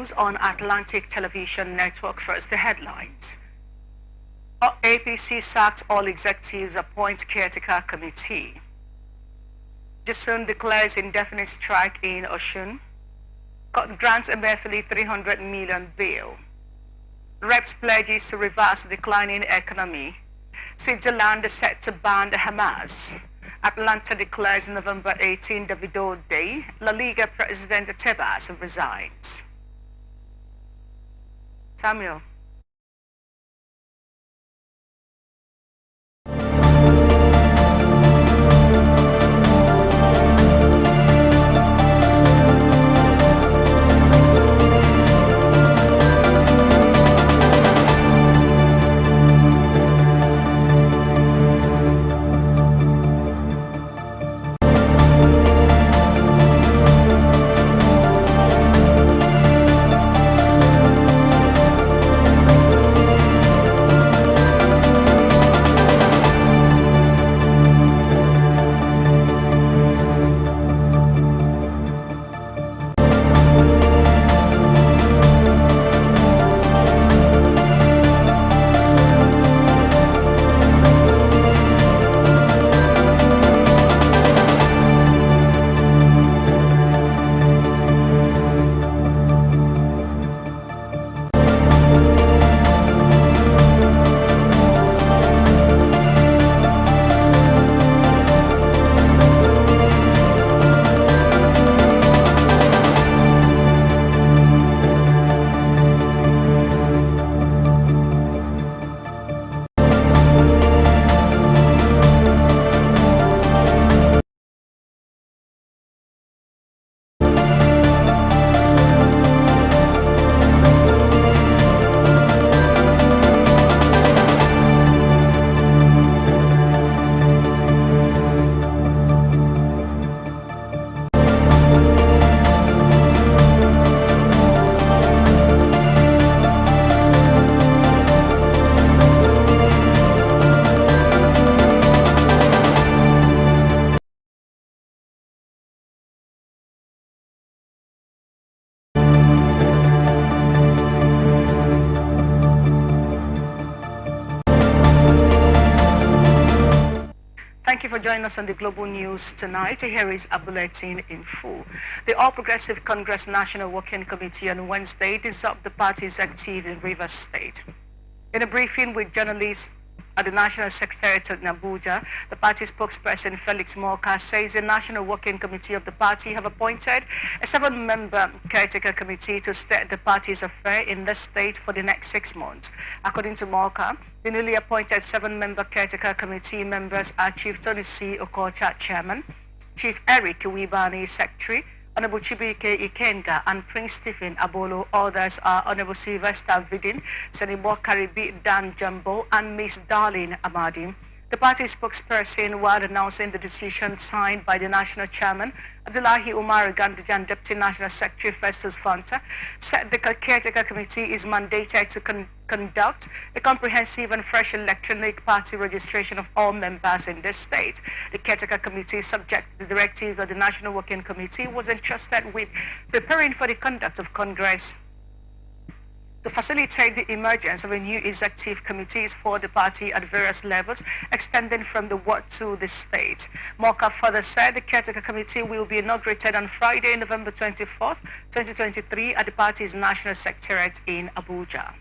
news on Atlantic Television Network. First, the headlines. APC sacks all executives, appoints caretaker committee. Jason declares indefinite strike in Oshun. Grants Emefiele 300 million bail. Reps pledges to reverse declining economy. Switzerland is set to ban Hamas. Atlanta declares November 18 Davido Day. La Liga President Tebas resigns. Samuel. Thank you for joining us on the Global News tonight. Here is a bulletin in full. The All Progressive Congress National Working Committee on Wednesday dissolved the party's executive in Rivers State. In a briefing with journalists at the National Secretariat in Abuja, the party spokesperson Felix Morka says the National Working Committee of the party have appointed a 7-member caretaker committee to steer the party's affair in the state for the next 6 months. According to Morka, the newly appointed 7-member caretaker committee members are Chief Tony C. Okocha, Chairman, Chief Eric Wibani, Secretary, Honorable Chibike Ikenga and Prince Stephen Abolo. Others are Honorable Sylvester Vidin, Senator Karibi Dan Jumbo, and Miss Darlene Amadi. The party spokesperson, while announcing the decision signed by the National Chairman, Abdullahi Umar Gandajan, Deputy National Secretary Festus Fanta, said the caretaker committee is mandated to conduct a comprehensive and fresh electronic party registration of all members in the state. The caretaker committee, subject to the directives of the National Working Committee, was entrusted with preparing for the conduct of Congress to facilitate the emergence of a new executive committees for the party at various levels, extending from the ward to the state. Morka further said the caretaker committee will be inaugurated on Friday, November 24th, 2023 at the party's National Secretariat in Abuja.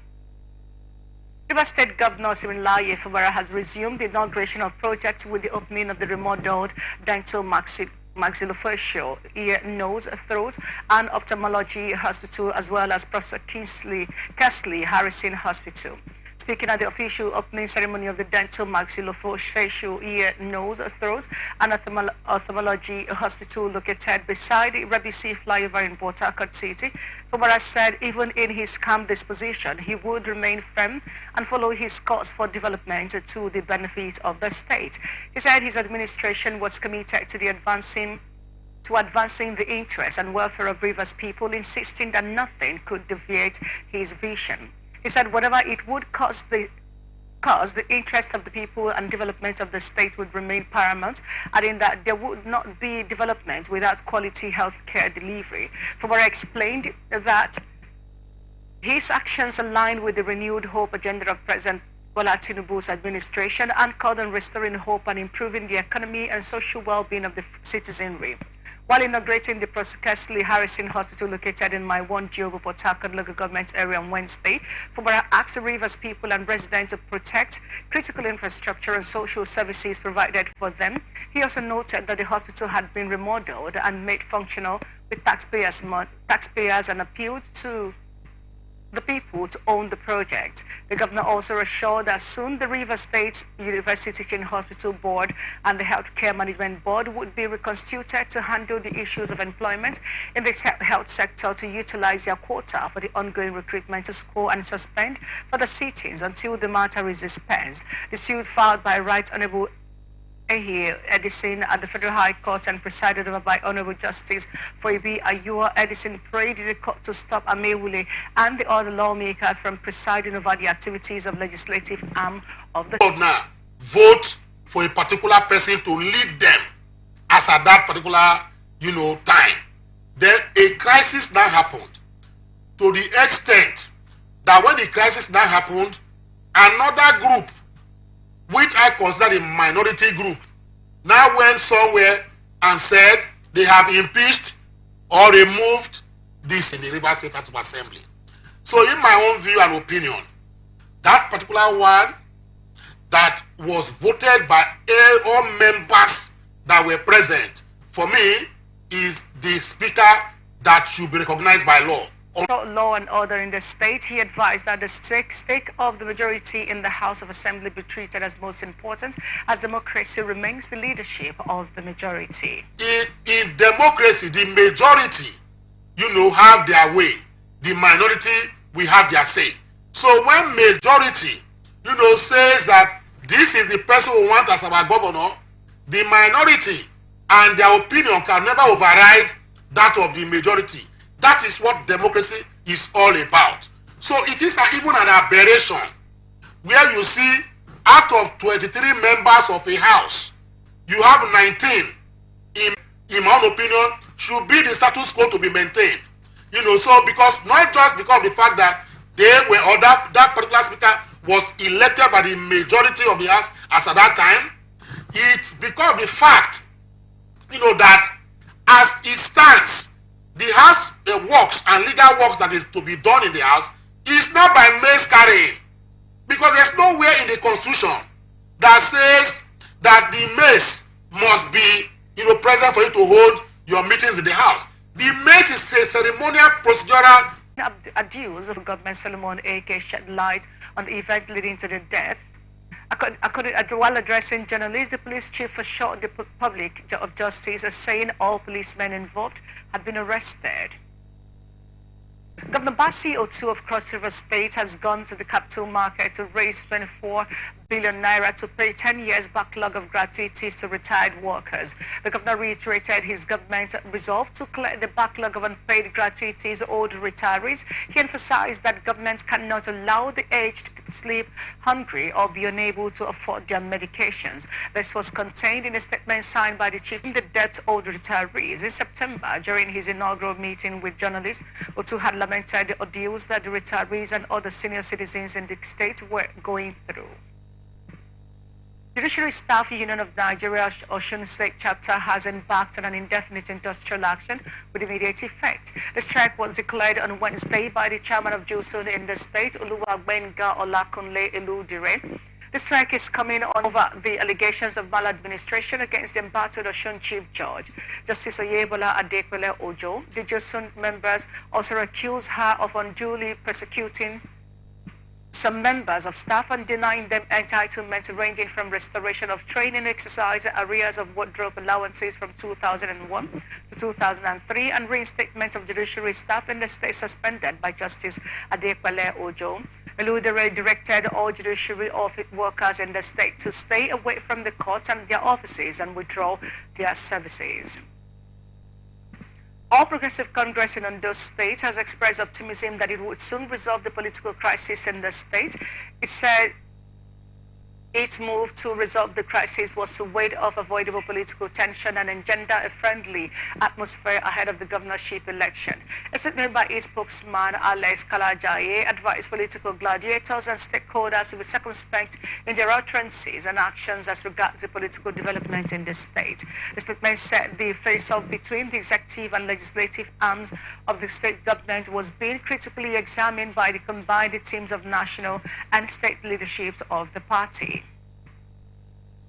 Rivers State Governor Siminalayi Fubara has resumed the inauguration of projects with the opening of the remodeled dental maxillofacial, ear, nose, throat, and ophthalmology hospital, as well as Professor Kesley Harrison Hospital. Speaking at the official opening ceremony of the dental maxillofacial, ear, nose, throat, and ophthalmology hospital located beside the Rebisi flyover in Port Harcourt City, Fubara said even in his calm disposition, he would remain firm and follow his course for development to the benefit of the state. He said his administration was committed to advancing the interests and welfare of Rivers people, insisting that nothing could deviate his vision. He said whatever it would cost, the interest of the people and development of the state would remain paramount, adding that there would not be development without quality health care delivery. Fubara explained that His actions align with the renewed hope agenda of President Bola Tinubu's administration, anchored on restoring hope and improving the economy and social well-being of the citizenry. While inaugurating the Prosperous Harrison Hospital located in my one Jobo Port Harcourt local government area on Wednesday, Fubara asked the Rivers people and residents to protect critical infrastructure and social services provided for them. He also noted that the hospital had been remodeled and made functional with taxpayers and appealed to the people to own the project. The governor also assured that soon the River State University Teaching Hospital Board and the Healthcare Management Board would be reconstituted to handle the issues of employment in the health sector to utilize their quota for the ongoing recruitment to school and suspend for the sittings until the matter is dispensed. The suit filed by Right Honorable Edison at the Federal High Court and presided over by Honorable Justice Foibi Ayua Edison prayed the court to stop Amewule and the other lawmakers from presiding over the activities of legislative arm of the now vote for a particular person to lead them as at that particular time. Then a crisis now happened to the extent that when the crisis now happened, another group, which I consider a minority group, now went somewhere and said they have impeached or removed this in the Rivers State House of Assembly. So in my own view and opinion, that particular one that was voted by all members that were present, for me, is the speaker that should be recognized by law. Law and order in the state, he advised that the stake of the majority in the House of Assembly be treated as most important, as democracy remains the leadership of the majority. In democracy, the majority, have their way. The minority, we have their say. So when majority, says that this is the person we want as our governor, the minority and their opinion can never override that of the majority. That is what democracy is all about. So it is even an aberration where you see out of 23 members of a house, you have 19, in my own opinion, should be the status quo to be maintained. So not just because of the fact that they were, or that particular speaker was elected by the majority of the house as at that time, it's because of the fact, that as it stands, the house works and legal works that is to be done in the house is not by mace carrying, because there's nowhere in the constitution that says that the mace must be present for you to hold your meetings in the house. The mace is a ceremonial procedural. Abuse of Government Solomon AK shed light on the events leading to the death. While addressing journalists, the police chief assured the public of justice as saying all policemen involved had been arrested. Governor Basi Otu of Cross River State has gone to the capital market to raise 24 billion naira to pay 10 years backlog of gratuities to retired workers. The governor reiterated his government resolve to clear the backlog of unpaid gratuities owed retirees. He emphasized that government cannot allow the aged to sleep hungry or be unable to afford their medications. This was contained in a statement signed by the chief in the debt owed retirees in September. During his inaugural meeting with journalists, Otu had lamented the ordeals that the retirees and other senior citizens in the state were going through. Judiciary Staff Union of Nigeria Osun State Chapter has embarked on an indefinite industrial action with immediate effect. The strike was declared on Wednesday by the chairman of JUSUN in the state, Oluwagbemga Olakunle Eludire. The strike is coming on over the allegations of maladministration against the embattled Osun Chief Judge, Justice Oyebola Adekwele Ojo. The JUSUN members also accuse her of unduly persecuting some members of staff and denying them entitlements ranging from restoration of training exercise, arrears of wardrobe allowances from 2001 to 2003, and reinstatement of judiciary staff in the state suspended by Justice Adekwele Ojo. Eludere directed all judiciary workers in the state to stay away from the courts and their offices and withdraw their services. All Progressive Congress in Ondo State has expressed optimism that it would soon resolve the political crisis in the state. It said Its move to resolve the crisis was to ward off avoidable political tension and engender a friendly atmosphere ahead of the governorship election. A statement by its spokesman, Alex Kalajaye, advised political gladiators and stakeholders to be circumspect in their utterances and actions as regards the political development in the state. The statement said the face-off between the executive and legislative arms of the state government was being critically examined by the combined teams of national and state leaderships of the party.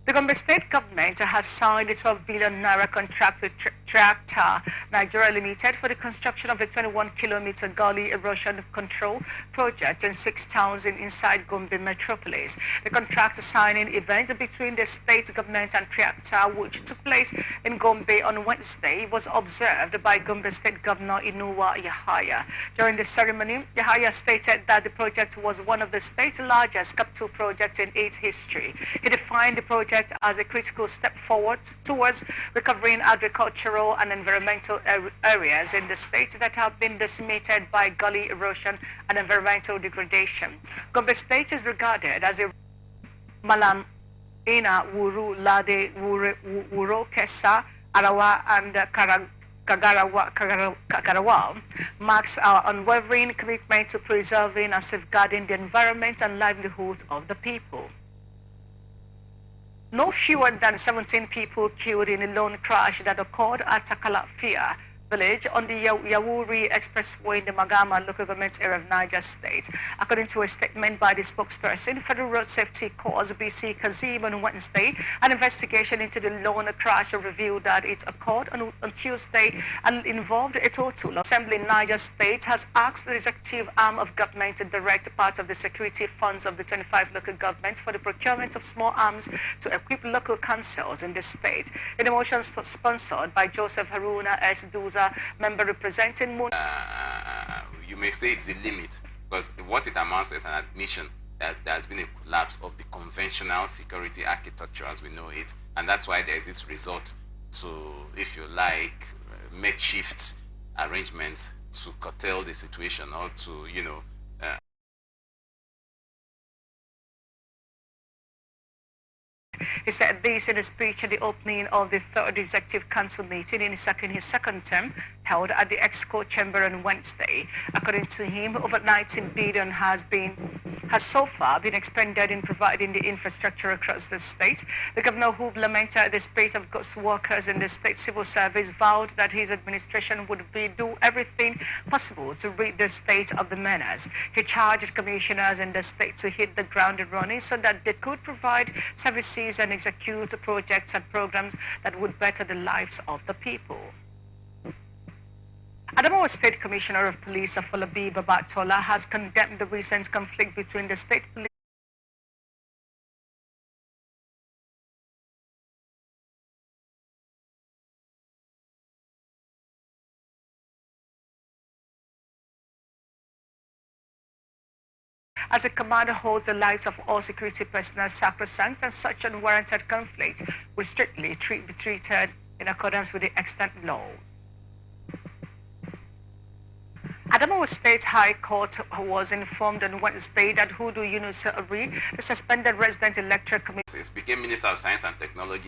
The Gombe state government has signed a 12 billion naira contract with Tractor Nigeria Limited for the construction of a 21-kilometer gully erosion control project in 6 towns inside Gombe metropolis. The contract signing event between the state government and Tractor, which took place in Gombe on Wednesday, was observed by Gombe State Governor Inuwa Yahaya. During the ceremony, Yahaya stated that the project was one of the state's largest capital projects in its history. He defined the project as a critical step forward towards recovering agricultural and environmental areas in the state that have been decimated by gully erosion and environmental degradation. Gombe State is regarded as a Malam Ina Wuru Lade Wuro Kesa Arawa and Kagarawa marks our unwavering commitment to preserving and safeguarding the environment and livelihoods of the people. No fewer than 17 people killed in a lone crash that occurred at Takalafia village on the Yawuri Expressway in the Magama local government area of Niger State. According to a statement by the spokesperson, Federal Road Safety Corps BC Kazim on Wednesday, an investigation into the lone crash revealed that it occurred on Tuesday and involved a total of Assembly in Niger State has asked the executive arm of government to direct part of the security funds of the 25 local government for the procurement of small arms to equip local councils in the state. In a motion sponsored by Joseph Haruna S. Duza, member representing Moon. You may say it's a limit because what it amounts to is an admission that there has been a collapse of the conventional security architecture as we know it, and that's why there is this resort to, if you like, makeshift arrangements to curtail the situation or to, He said this in a speech at the opening of the third Executive Council meeting in his second term held at the Exco Chamber on Wednesday. According to him, over 19 billion has so far been expended in providing the infrastructure across the state. The governor, who lamented the spate of ghost workers in the state civil service, vowed that his administration would do everything possible to rid the state of the menace. He charged commissioners in the state to hit the ground running so that they could provide services and execute projects and programs that would better the lives of the people. Adamawa State Commissioner of Police Afolabi Babatola has condemned the recent conflict between the state police as the commander holds the lives of all security personnel sacrosanct, and such unwarranted conflict will strictly be treated in accordance with the extant laws. Adamawa State High Court was informed on Wednesday that Hudu Yunus Ari, the suspended resident electoral commissioner, became Minister of Science and Technology